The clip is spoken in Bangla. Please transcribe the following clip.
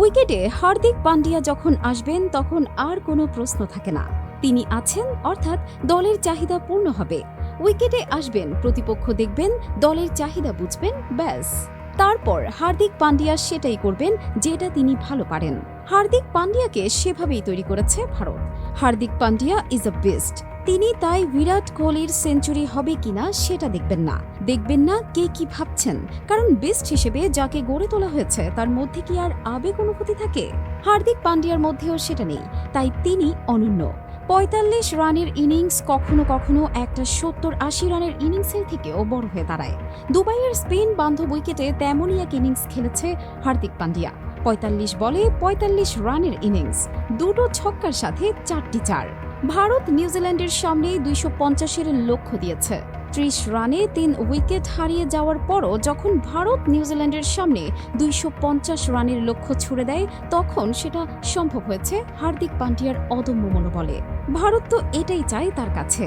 উইকেটে হার্দিক পান্ডিয়া যখন আসবেন তখন আর কোনো প্রশ্ন থাকে না। তিনি আছেন, অর্থাৎ দলের চাহিদা পূর্ণ হবে। উইকেটে আসবেন, প্রতিপক্ষ দেখবেন, দলের চাহিদা বুঝবেন, ব্যাস। তারপর হার্দিক পান্ডিয়া সেটাই করবেন যেটা তিনি ভালো পারেন। হার্দিক পান্ডিয়াকে সেভাবেই তৈরি করেছে Bharat. Hardik Pandya is a best. তিনি তাই বিরাট কোহলির সেঞ্চুরি হবে কিনা সেটা দেখবেন না কে কি ভাবছেন, কারণ বেস্ট হিসেবে যাকে গড়ে তোলা হয়েছে তার মধ্যে কি আর আবেগ অনুভূতি থাকে? হার্দিক পান্ডিয়ার মধ্যেও সেটা নেই, তাই তিনি অনন্য। ৪৫ রানের ইনিংস কখনো কখনো একটা ৭০-৮০ রানের ইনিংসের থেকেও বড় হয়ে দাঁড়ায়। দুবাইয়ের স্পেন বান্ধব উইকেটে তেমনই এক ইনিংস খেলেছে হার্দিক পান্ডিয়া। ৪৫ বলে ৪৫ রানের ইনিংস, দুটো ছক্কার সাথে ৪টি চার। ভারত নিউজিল্যান্ডের সামনে ২৫০-এর লক্ষ্য দিয়েছে। ৩০ রানে ৩ উইকেট হারিয়ে যাওয়ার পরও যখন ভারত নিউজিল্যান্ডের সামনে ২৫০ রানের লক্ষ্য ছুড়ে দেয়, তখন সেটা সম্ভব হয়েছে হার্দিক পান্ডিয়ার অদম্য মনোবলে। ভারত তো এটাই চায় তার কাছে।